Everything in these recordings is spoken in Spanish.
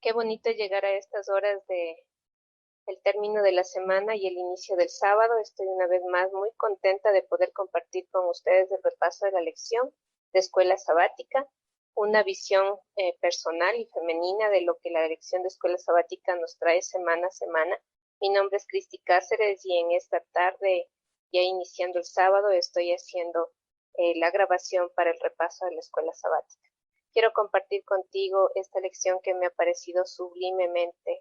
Qué bonito llegar a estas horas del término de la semana y el inicio del sábado. Estoy una vez más muy contenta de poder compartir con ustedes el repaso de la lección de Escuela Sabática, una visión personal y femenina de lo que la lección de Escuela Sabática nos trae semana a semana. Mi nombre es Cristi Cáceres y en esta tarde, ya iniciando el sábado, estoy haciendo la grabación para el repaso de la Escuela Sabática. Quiero compartir contigo esta lección que me ha parecido sublimemente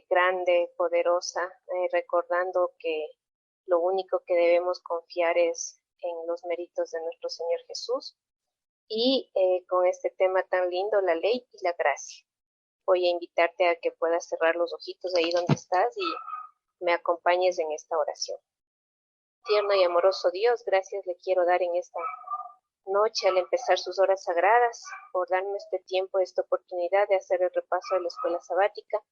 grande, poderosa, recordando que lo único que debemos confiar es en los méritos de nuestro Señor Jesús y con este tema tan lindo, la ley y la gracia. Voy a invitarte a que puedas cerrar los ojitos ahí donde estás y me acompañes en esta oración. Tierno y amoroso Dios, gracias le quiero dar en esta noche al empezar sus horas sagradas, por darme este tiempo, esta oportunidad de hacer el repaso de la escuela sabática.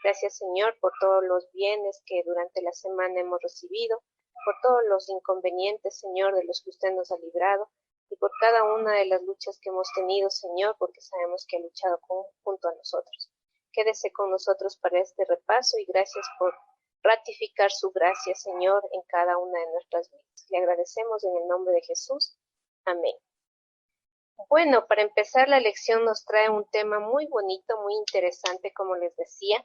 Gracias, Señor, por todos los bienes que durante la semana hemos recibido, por todos los inconvenientes, Señor, de los que usted nos ha librado, y por cada una de las luchas que hemos tenido, Señor, porque sabemos que ha luchado junto a nosotros. Quédese con nosotros para este repaso y gracias por ratificar su gracia, Señor, en cada una de nuestras vidas. Le agradecemos en el nombre de Jesús. Amén. Bueno, para empezar la lección nos trae un tema muy bonito, muy interesante, como les decía.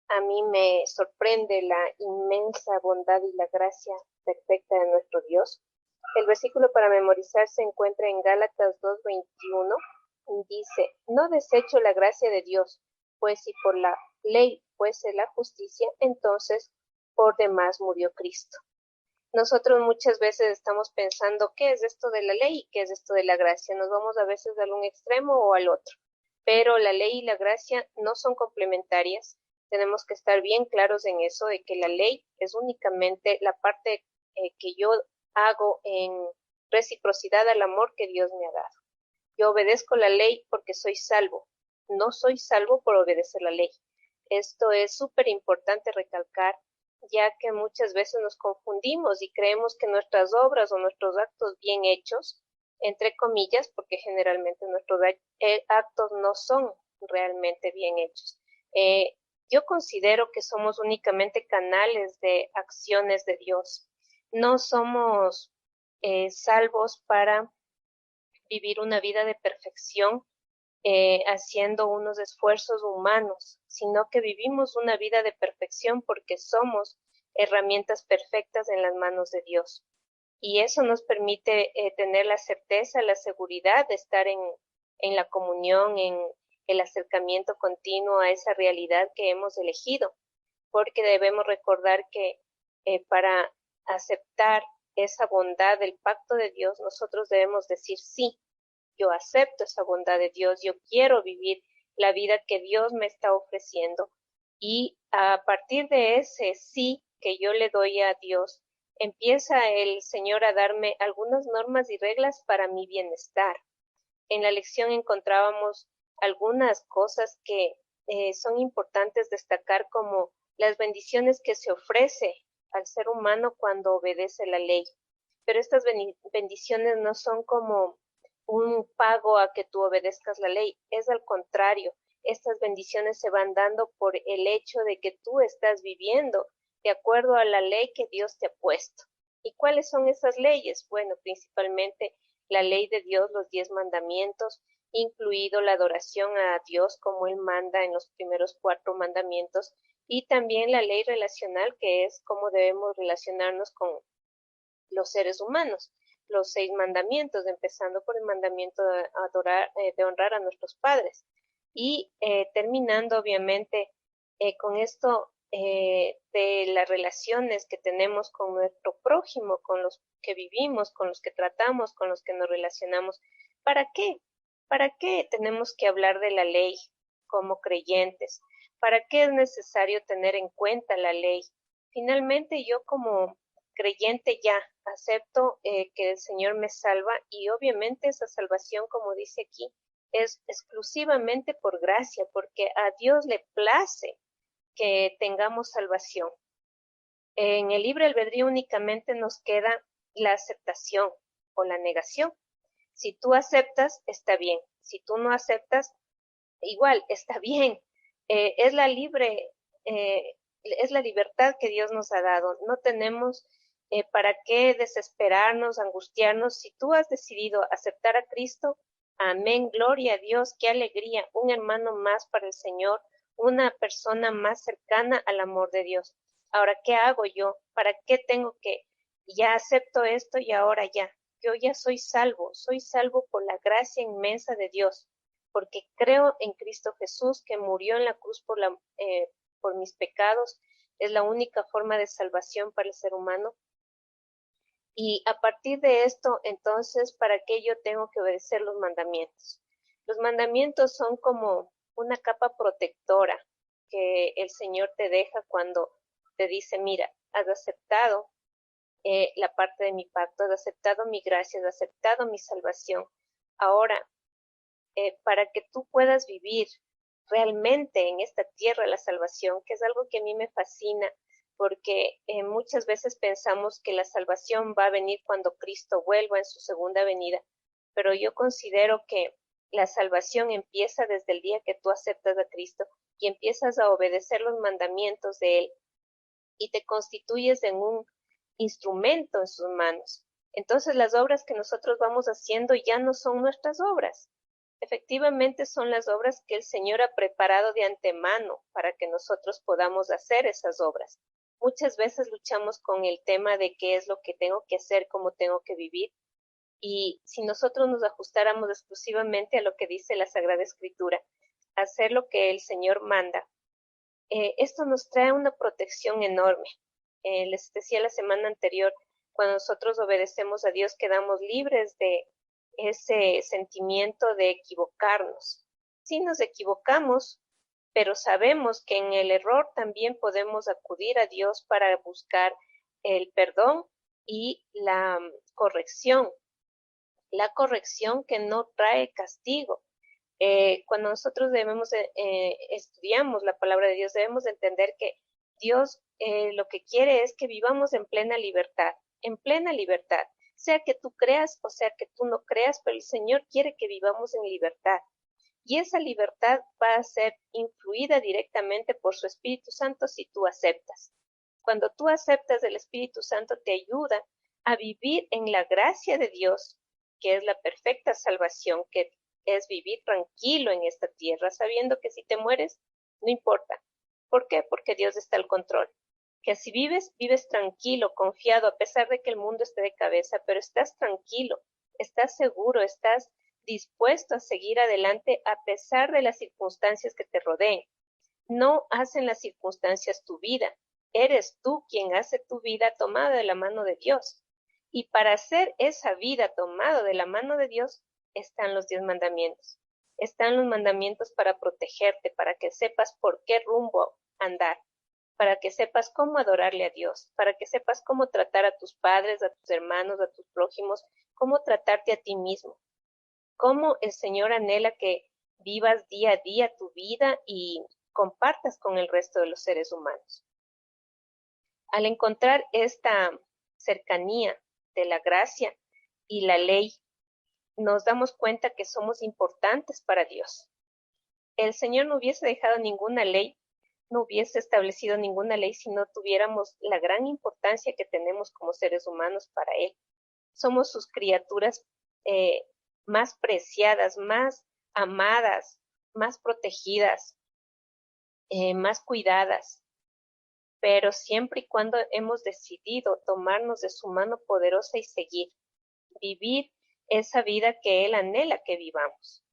A mí me sorprende la inmensa bondad y la gracia perfecta de nuestro Dios. El versículo para memorizar se encuentra en Gálatas 2:21. Dice, no desecho la gracia de Dios, pues si por la ley fuese la justicia, entonces por demás murió Cristo. Nosotros muchas veces estamos pensando qué es esto de la ley y qué es esto de la gracia. Nos vamos a veces al un extremo o al otro, pero la ley y la gracia no son complementarias. Tenemos que estar bien claros en eso, de que la ley es únicamente la parte que yo hago en reciprocidad al amor que Dios me ha dado. Yo obedezco la ley porque soy salvo. No soy salvo por obedecer la ley. Esto es súper importante recalcar, ya que muchas veces nos confundimos y creemos que nuestras obras o nuestros actos bien hechos, entre comillas, porque generalmente nuestros actos no son realmente bien hechos. Yo considero que somos únicamente canales de acciones de Dios. No somos salvos para vivir una vida de perfección haciendo unos esfuerzos humanos, sino que vivimos una vida de perfección porque somos herramientas perfectas en las manos de Dios. Y eso nos permite tener la certeza, la seguridad de estar en la comunión, en el acercamiento continuo a esa realidad que hemos elegido, porque debemos recordar que para aceptar esa bondad del pacto de Dios, nosotros debemos decir sí. Yo acepto esa bondad de Dios, yo quiero vivir la vida que Dios me está ofreciendo y a partir de ese sí que yo le doy a Dios, empieza el Señor a darme algunas normas y reglas para mi bienestar. En la lección encontrábamos algunas cosas que son importantes destacar, como las bendiciones que se ofrece al ser humano cuando obedece la ley. Pero estas bendiciones no son como un pago a que tú obedezcas la ley, es al contrario, estas bendiciones se van dando por el hecho de que tú estás viviendo de acuerdo a la ley que Dios te ha puesto. ¿Y cuáles son esas leyes? Bueno, principalmente la ley de Dios, los 10 mandamientos, incluido la adoración a Dios como Él manda en los primeros 4 mandamientos, y también la ley relacional, que es cómo debemos relacionarnos con los seres humanos. Los 6 mandamientos, empezando por el mandamiento de de honrar a nuestros padres. Y terminando, obviamente, con esto de las relaciones que tenemos con nuestro prójimo, con los que vivimos, con los que tratamos, con los que nos relacionamos. ¿Para qué? ¿Para qué tenemos que hablar de la ley como creyentes? ¿Para qué es necesario tener en cuenta la ley? Finalmente, yo como creyente ya acepto que el Señor me salva, y obviamente esa salvación, como dice aquí, es exclusivamente por gracia, porque a Dios le place que tengamos salvación. En el libre albedrío únicamente nos queda la aceptación o la negación. Si tú aceptas, está bien. Si tú no aceptas, igual está bien. es la es la libertad que Dios nos ha dado. No tenemos para qué desesperarnos, angustiarnos. Si tú has decidido aceptar a Cristo, amén, gloria a Dios, qué alegría, un hermano más para el Señor, una persona más cercana al amor de Dios. Ahora, ¿qué hago yo? ¿Para qué tengo que? Ya acepto esto y ahora ya. Yo ya soy salvo por la gracia inmensa de Dios, porque creo en Cristo Jesús que murió en la cruz por mis pecados. Es la única forma de salvación para el ser humano. Y a partir de esto, entonces, ¿para qué yo tengo que obedecer los mandamientos? Los mandamientos son como una capa protectora que el Señor te deja cuando te dice, mira, has aceptado la parte de mi pacto, has aceptado mi gracia, has aceptado mi salvación. Ahora, para que tú puedas vivir realmente en esta tierra la salvación, que es algo que a mí me fascina, porque muchas veces pensamos que la salvación va a venir cuando Cristo vuelva en su segunda venida, pero yo considero que la salvación empieza desde el día que tú aceptas a Cristo y empiezas a obedecer los mandamientos de Él y te constituyes en un instrumento en sus manos. Entonces las obras que nosotros vamos haciendo ya no son nuestras obras. Efectivamente son las obras que el Señor ha preparado de antemano para que nosotros podamos hacer esas obras. Muchas veces luchamos con el tema de qué es lo que tengo que hacer, cómo tengo que vivir, y si nosotros nos ajustáramos exclusivamente a lo que dice la Sagrada Escritura, hacer lo que el Señor manda, esto nos trae una protección enorme. Les decía la semana anterior, cuando nosotros obedecemos a Dios, quedamos libres de ese sentimiento de equivocarnos. Sí nos equivocamos, pero sabemos que en el error también podemos acudir a Dios para buscar el perdón y corrección. La corrección que no trae castigo. Cuando nosotros estudiamos la palabra de Dios, debemos de entender que Dios lo que quiere es que vivamos en plena libertad, sea que tú creas o sea que tú no creas, pero el Señor quiere que vivamos en libertad. Y esa libertad va a ser influida directamente por su Espíritu Santo si tú aceptas. Cuando tú aceptas, el Espíritu Santo te ayuda a vivir en la gracia de Dios, que es la perfecta salvación, que es vivir tranquilo en esta tierra, sabiendo que si te mueres, no importa. ¿Por qué? Porque Dios está al control. Que si vives, vives tranquilo, confiado, a pesar de que el mundo esté de cabeza, pero estás tranquilo, estás seguro, estás dispuesto a seguir adelante a pesar de las circunstancias que te rodeen. No hacen las circunstancias tu vida, eres tú quien hace tu vida tomada de la mano de Dios. Y para hacer esa vida tomada de la mano de Dios están los 10 mandamientos. Están los mandamientos para protegerte, para que sepas por qué rumbo andar, para que sepas cómo adorarle a Dios, para que sepas cómo tratar a tus padres, a tus hermanos, a tus prójimos, cómo tratarte a ti mismo. Cómo el Señor anhela que vivas día a día tu vida y compartas con el resto de los seres humanos. Al encontrar esta cercanía de la gracia y la ley, nos damos cuenta que somos importantes para Dios. El Señor no hubiese dejado ninguna ley, no hubiese establecido ninguna ley si no tuviéramos la gran importancia que tenemos como seres humanos para Él. Somos sus criaturas más preciadas, más amadas, más protegidas, más cuidadas, pero siempre y cuando hemos decidido tomarnos de su mano poderosa y seguir, vivir esa vida que Él anhela que vivamos.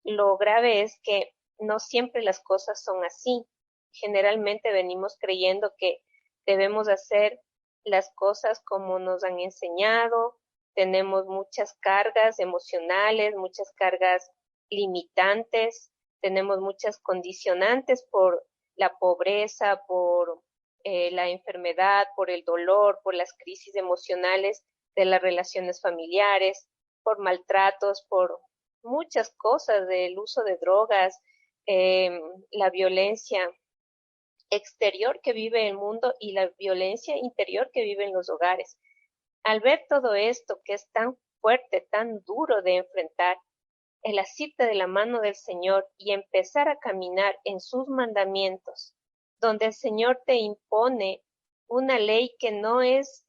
Lo grave es que no siempre las cosas son así. Generalmente venimos creyendo que debemos hacer las cosas como nos han enseñado, tenemos muchas cargas emocionales, muchas cargas limitantes, tenemos muchas condicionantes por la pobreza, por la enfermedad, por el dolor, por las crisis emocionales de las relaciones familiares, por maltratos, por muchas cosas del uso de drogas, la violencia exterior que vive el mundo y la violencia interior que vive en los hogares. Al ver todo esto que es tan fuerte, tan duro de enfrentar, el asirte de la mano del Señor y empezar a caminar en sus mandamientos, donde el Señor te impone una ley que no es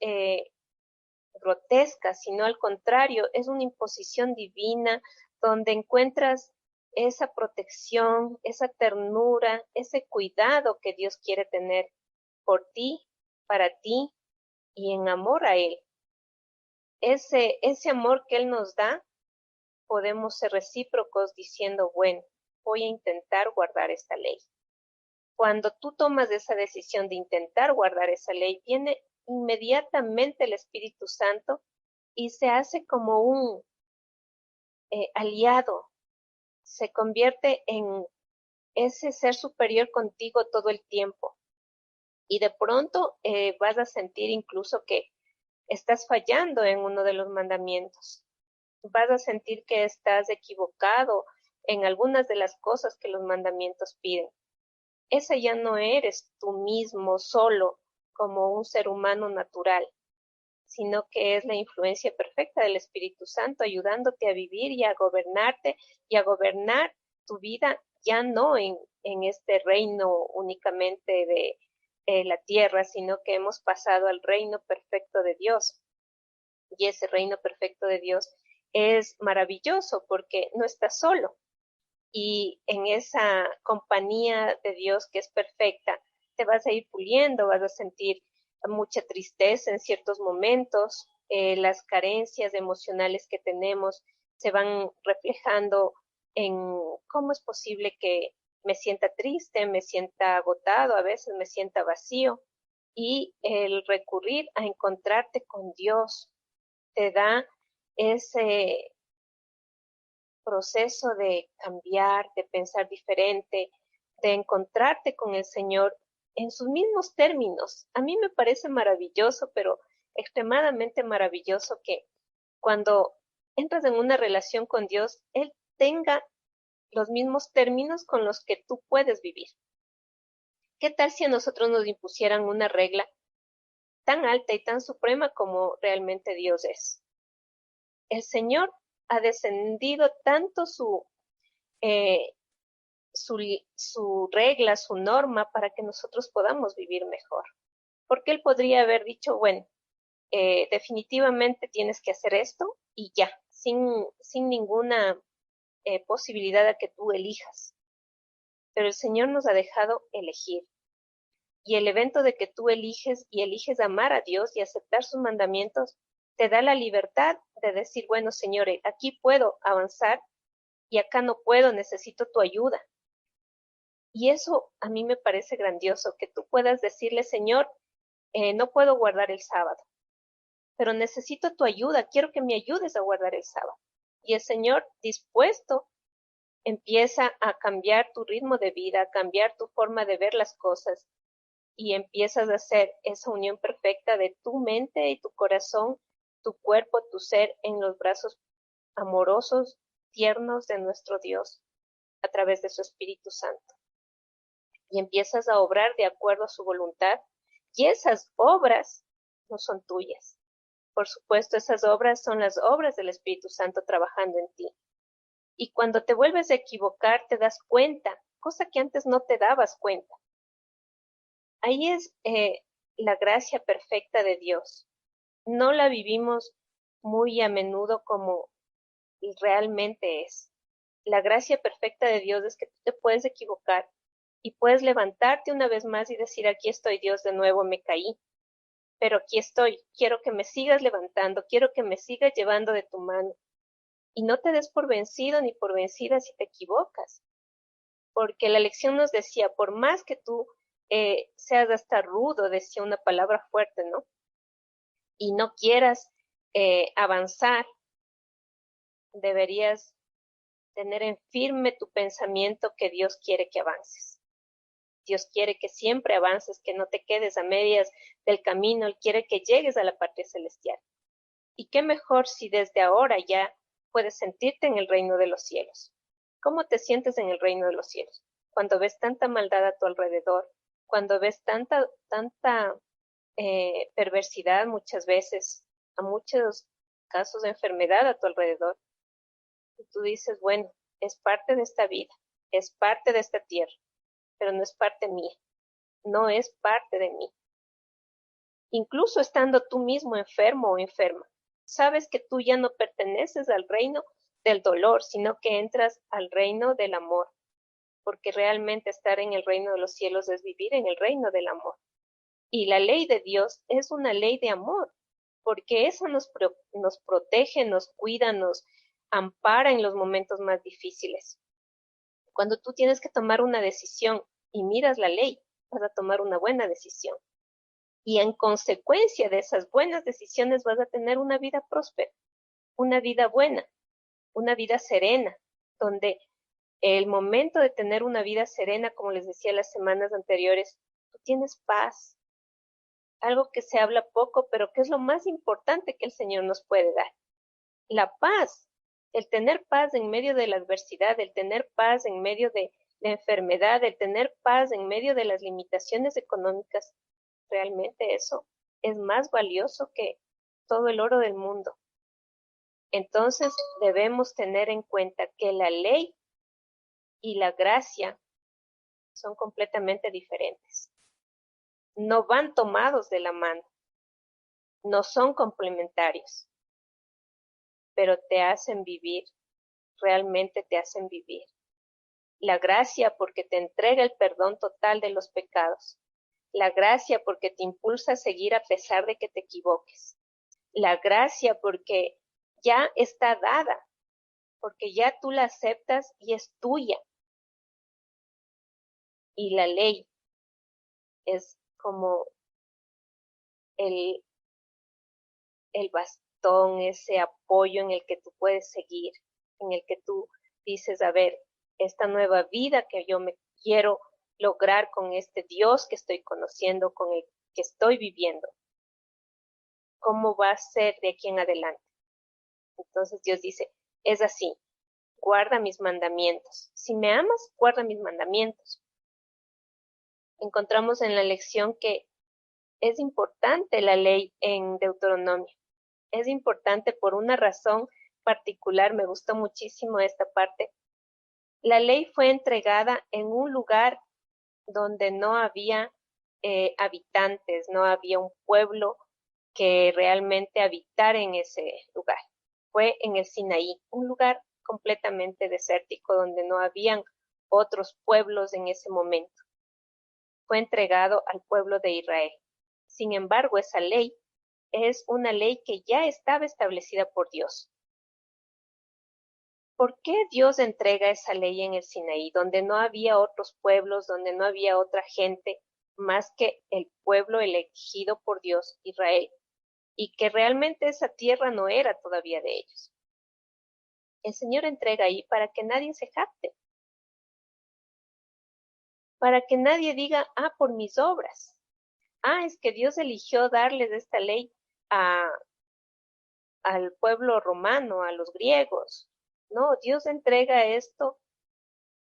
grotesca, sino al contrario, es una imposición divina donde encuentras esa protección, esa ternura, ese cuidado que Dios quiere tener por ti, para ti y en amor a Él. Ese amor que Él nos da, podemos ser recíprocos diciendo, bueno, voy a intentar guardar esta ley. Cuando tú tomas esa decisión de intentar guardar esa ley, viene inmediatamente el Espíritu Santo y se hace como un aliado, se convierte en ese ser superior contigo todo el tiempo. Y de pronto vas a sentir incluso que estás fallando en uno de los mandamientos. Vas a sentir que estás equivocado en algunas de las cosas que los mandamientos piden. Esa ya no eres tú mismo solo como un ser humano natural, sino que es la influencia perfecta del Espíritu Santo ayudándote a vivir y a gobernarte y a gobernar tu vida ya no en este reino únicamente de la tierra, sino que hemos pasado al reino perfecto de Dios. Y ese reino perfecto de Dios es maravilloso porque no estás solo. Y en esa compañía de Dios que es perfecta, te vas a ir puliendo, vas a sentir mucha tristeza en ciertos momentos, las carencias emocionales que tenemos se van reflejando en cómo es posible que me sienta triste, me sienta agotado, a veces me sienta vacío. Y el recurrir a encontrarte con Dios te da ese proceso de cambiar, de pensar diferente, de encontrarte con el Señor en sus mismos términos. A mí me parece maravilloso, pero extremadamente maravilloso que cuando entras en una relación con Dios, Él tenga los mismos términos con los que tú puedes vivir. ¿Qué tal si a nosotros nos impusieran una regla tan alta y tan suprema como realmente Dios es? El Señor ha descendido tanto eh, su regla, su norma para que nosotros podamos vivir mejor. Porque Él podría haber dicho, bueno, definitivamente tienes que hacer esto y ya, sin ninguna posibilidad de que tú elijas. Pero el Señor nos ha dejado elegir. Y el evento de que tú eliges y eliges amar a Dios y aceptar sus mandamientos, te da la libertad de decir, bueno, Señor, aquí puedo avanzar y acá no puedo, necesito tu ayuda. Y eso a mí me parece grandioso, que tú puedas decirle, Señor, no puedo guardar el sábado, pero necesito tu ayuda, quiero que me ayudes a guardar el sábado. Y el Señor dispuesto empieza a cambiar tu ritmo de vida, a cambiar tu forma de ver las cosas y empiezas a hacer esa unión perfecta de tu mente y tu corazón, tu cuerpo, tu ser en los brazos amorosos, tiernos de nuestro Dios a través de su Espíritu Santo. Y empiezas a obrar de acuerdo a su voluntad y esas obras no son tuyas. Por supuesto, esas obras son las obras del Espíritu Santo trabajando en ti. Y cuando te vuelves a equivocar, te das cuenta, cosa que antes no te dabas cuenta. Ahí es la gracia perfecta de Dios. No la vivimos muy a menudo como realmente es. La gracia perfecta de Dios es que tú te puedes equivocar y puedes levantarte una vez más y decir, aquí estoy Dios, de nuevo me caí, pero aquí estoy, quiero que me sigas levantando, quiero que me sigas llevando de tu mano. Y no te des por vencido ni por vencida si te equivocas, porque la lección nos decía, por más que tú seas hasta rudo, decía una palabra fuerte, ¿no? Y no quieras avanzar, deberías tener en firme tu pensamiento que Dios quiere que avances. Dios quiere que siempre avances, que no te quedes a medias del camino. Él quiere que llegues a la patria celestial. Y qué mejor si desde ahora ya puedes sentirte en el reino de los cielos. ¿Cómo te sientes en el reino de los cielos? Cuando ves tanta maldad a tu alrededor, cuando ves tanta perversidad muchas veces, a muchos casos de enfermedad a tu alrededor. Y tú dices, bueno, es parte de esta vida, es parte de esta tierra, pero no es parte mía, no es parte de mí. Incluso estando tú mismo enfermo o enferma, sabes que tú ya no perteneces al reino del dolor, sino que entras al reino del amor, porque realmente estar en el reino de los cielos es vivir en el reino del amor. Y la ley de Dios es una ley de amor, porque eso nos protege, nos cuida, nos ampara en los momentos más difíciles. Cuando tú tienes que tomar una decisión y miras la ley, vas a tomar una buena decisión. Y en consecuencia de esas buenas decisiones vas a tener una vida próspera, una vida buena, una vida serena, donde el momento de tener una vida serena, como les decía las semanas anteriores, tú tienes paz, algo que se habla poco, pero que es lo más importante que el Señor nos puede dar. La paz, el tener paz en medio de la adversidad, el tener paz en medio de la enfermedad, el tener paz en medio de las limitaciones económicas, realmente eso es más valioso que todo el oro del mundo. Entonces debemos tener en cuenta que la ley y la gracia son completamente diferentes. No van tomados de la mano, no son complementarios, pero te hacen vivir, realmente te hacen vivir. La gracia porque te entrega el perdón total de los pecados. La gracia porque te impulsa a seguir a pesar de que te equivoques. La gracia porque ya está dada, porque ya tú la aceptas y es tuya. Y la ley es como el, el bastón, ese apoyo en el que tú puedes seguir, en el que tú dices, a ver, esta nueva vida que yo me quiero lograr con este Dios que estoy conociendo, con el que estoy viviendo, ¿cómo va a ser de aquí en adelante? Entonces Dios dice, es así, guarda mis mandamientos. Si me amas, guarda mis mandamientos. Encontramos en la lección que es importante la ley en Deuteronomio. Es importante por una razón particular, me gustó muchísimo esta parte. La ley fue entregada en un lugar donde no había habitantes, no había un pueblo que realmente habitara en ese lugar. Fue en el Sinaí, un lugar completamente desértico donde no habían otros pueblos en ese momento. Fue entregado al pueblo de Israel. Sin embargo, esa ley es una ley que ya estaba establecida por Dios. ¿Por qué Dios entrega esa ley en el Sinaí, donde no había otros pueblos, donde no había otra gente más que el pueblo elegido por Dios, Israel, y que realmente esa tierra no era todavía de ellos? El Señor entrega ahí para que nadie se jacte, para que nadie diga, por mis obras. Es que Dios eligió darles esta ley a, al pueblo romano, a los griegos. No, Dios entrega esto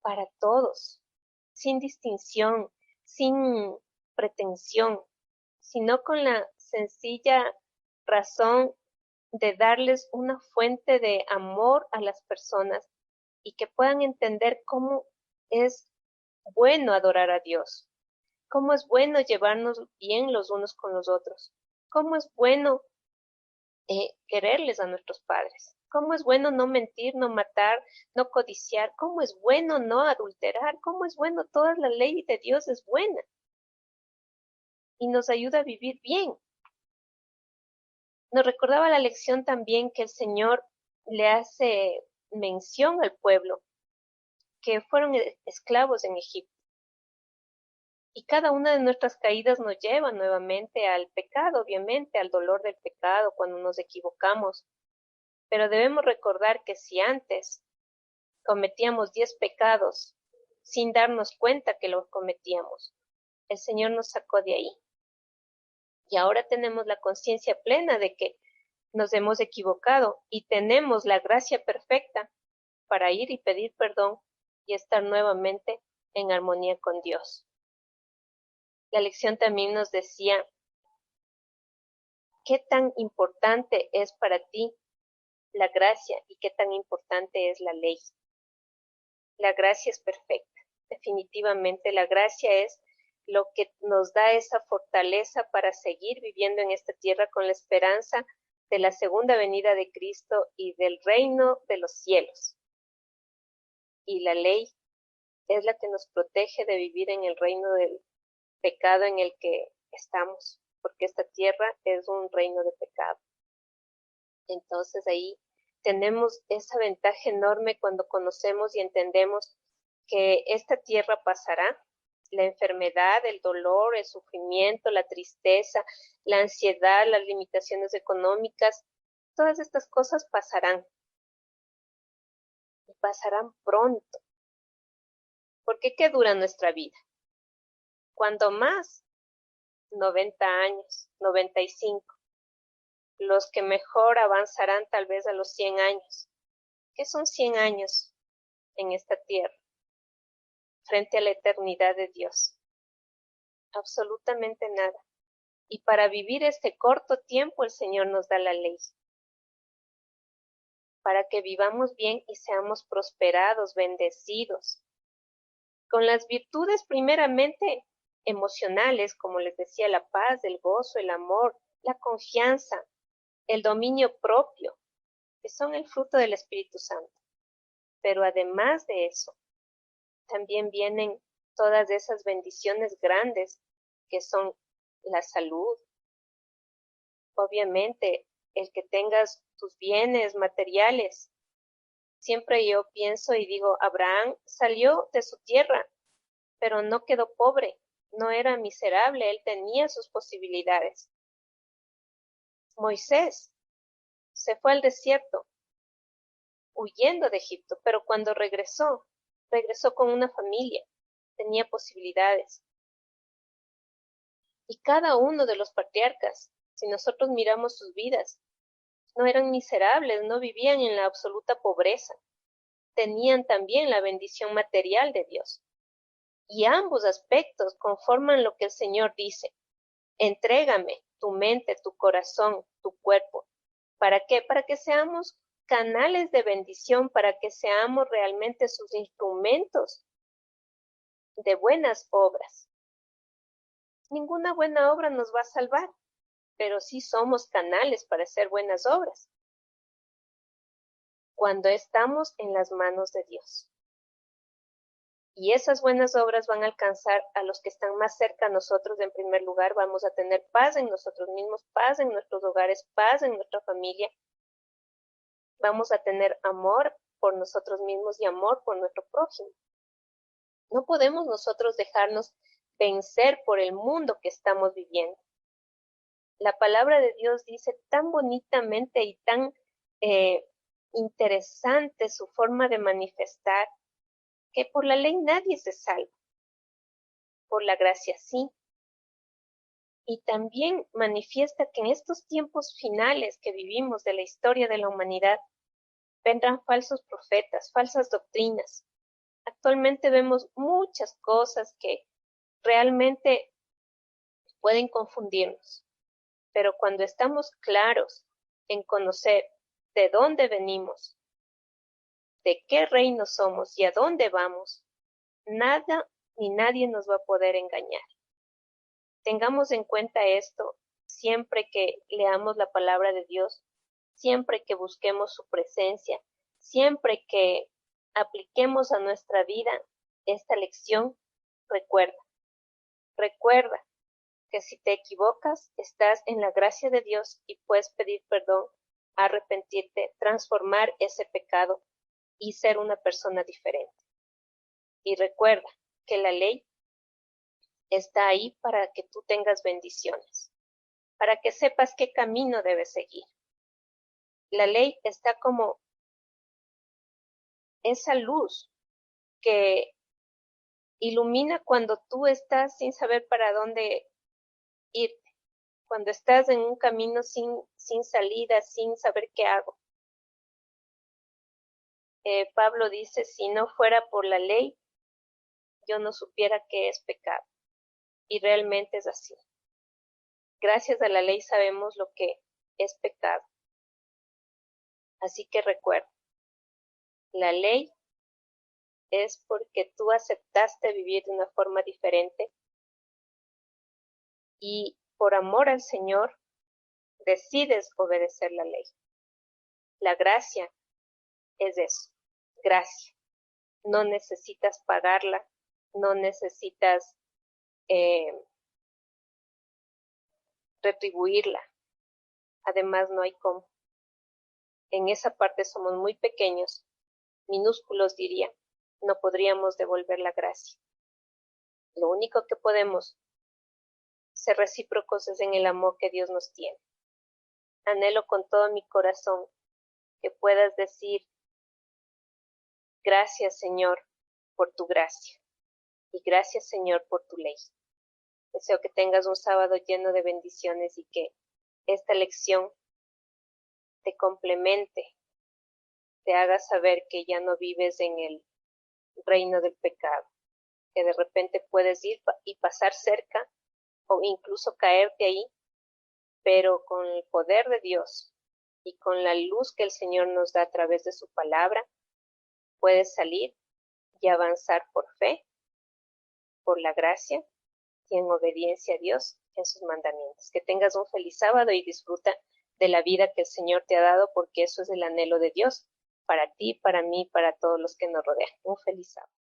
para todos, sin distinción, sin pretensión, sino con la sencilla razón de darles una fuente de amor a las personas y que puedan entender cómo es bueno adorar a Dios, cómo es bueno llevarnos bien los unos con los otros, cómo es bueno quererles a nuestros padres. Cómo es bueno no mentir, no matar, no codiciar. Cómo es bueno no adulterar. Cómo es bueno, toda la ley de Dios es buena y nos ayuda a vivir bien. Nos recordaba la lección también que el Señor le hace mención al pueblo que fueron esclavos en Egipto. Y cada una de nuestras caídas nos lleva nuevamente al pecado, obviamente, al dolor del pecado cuando nos equivocamos. Pero debemos recordar que si antes cometíamos 10 pecados sin darnos cuenta que los cometíamos, el Señor nos sacó de ahí. Y ahora tenemos la conciencia plena de que nos hemos equivocado y tenemos la gracia perfecta para ir y pedir perdón y estar nuevamente en armonía con Dios. La lección también nos decía qué tan importante es para ti la gracia y qué tan importante es la ley. La gracia es perfecta. Definitivamente la gracia es lo que nos da esa fortaleza para seguir viviendo en esta tierra con la esperanza de la segunda venida de Cristo y del reino de los cielos. Y la ley es la que nos protege de vivir en el reino del pecado en el que estamos, porque esta tierra es un reino de pecado. Entonces ahí tenemos esa ventaja enorme cuando conocemos y entendemos que esta tierra pasará, la enfermedad, el dolor, el sufrimiento, la tristeza, la ansiedad, las limitaciones económicas, todas estas cosas pasarán y pasarán pronto. Porque ¿qué dura nuestra vida? Cuando más, 90 años, 95. Los que mejor avanzarán tal vez a los 100 años. ¿Qué son 100 años en esta tierra frente a la eternidad de Dios? Absolutamente nada. Y para vivir este corto tiempo el Señor nos da la ley. Para que vivamos bien y seamos prosperados, bendecidos. Con las virtudes primeramente emocionales, como les decía, la paz, el gozo, el amor, la confianza, el dominio propio, que son el fruto del Espíritu Santo. Pero además de eso, también vienen todas esas bendiciones grandes que son la salud. Obviamente, el que tengas tus bienes materiales. Siempre yo pienso y digo, Abraham salió de su tierra, pero no quedó pobre, no era miserable, él tenía sus posibilidades. Moisés se fue al desierto, huyendo de Egipto, pero cuando regresó con una familia, tenía posibilidades. Y cada uno de los patriarcas, si nosotros miramos sus vidas, no eran miserables, no vivían en la absoluta pobreza, tenían también la bendición material de Dios. Y ambos aspectos conforman lo que el Señor dice: entrégame tu mente, tu corazón, tu cuerpo. ¿Para qué? Para que seamos canales de bendición, para que seamos realmente sus instrumentos de buenas obras. Ninguna buena obra nos va a salvar, pero sí somos canales para hacer buenas obras cuando estamos en las manos de Dios. Y esas buenas obras van a alcanzar a los que están más cerca a nosotros. En primer lugar, vamos a tener paz en nosotros mismos, paz en nuestros hogares, paz en nuestra familia. Vamos a tener amor por nosotros mismos y amor por nuestro prójimo. No podemos nosotros dejarnos vencer por el mundo que estamos viviendo. La palabra de Dios dice tan bonitamente y tan interesante su forma de manifestar, que por la ley nadie se salva, por la gracia sí. Y también manifiesta que en estos tiempos finales que vivimos de la historia de la humanidad, vendrán falsos profetas, falsas doctrinas. Actualmente vemos muchas cosas que realmente pueden confundirnos, pero cuando estamos claros en conocer de dónde venimos, de qué reino somos y a dónde vamos, nada ni nadie nos va a poder engañar. Tengamos en cuenta esto siempre que leamos la palabra de Dios, siempre que busquemos su presencia, siempre que apliquemos a nuestra vida esta lección. Recuerda que si te equivocas, estás en la gracia de Dios y puedes pedir perdón, arrepentirte, transformar ese pecado y ser una persona diferente. Y recuerda que la ley está ahí para que tú tengas bendiciones, para que sepas qué camino debes seguir. La ley está como esa luz que ilumina cuando tú estás sin saber para dónde irte, cuando estás en un camino sin salida, sin saber qué hago. Pablo dice, si no fuera por la ley, yo no supiera qué es pecado. Y realmente es así. Gracias a la ley sabemos lo que es pecado. Así que recuerda, la ley es porque tú aceptaste vivir de una forma diferente y por amor al Señor decides obedecer la ley. La gracia es eso, gracia. No necesitas pagarla, no necesitas retribuirla. Además, no hay cómo. En esa parte somos muy pequeños, minúsculos diría. No podríamos devolver la gracia. Lo único que podemos ser recíprocos es en el amor que Dios nos tiene. Anhelo con todo mi corazón que puedas decir, gracias Señor por tu gracia y gracias Señor por tu ley. Deseo que tengas un sábado lleno de bendiciones y que esta lección te complemente, te haga saber que ya no vives en el reino del pecado, que de repente puedes ir y pasar cerca o incluso caerte ahí, pero con el poder de Dios y con la luz que el Señor nos da a través de su palabra, puedes salir y avanzar por fe, por la gracia y en obediencia a Dios en sus mandamientos. Que tengas un feliz sábado y disfruta de la vida que el Señor te ha dado, porque eso es el anhelo de Dios para ti, para mí, para todos los que nos rodean. Un feliz sábado.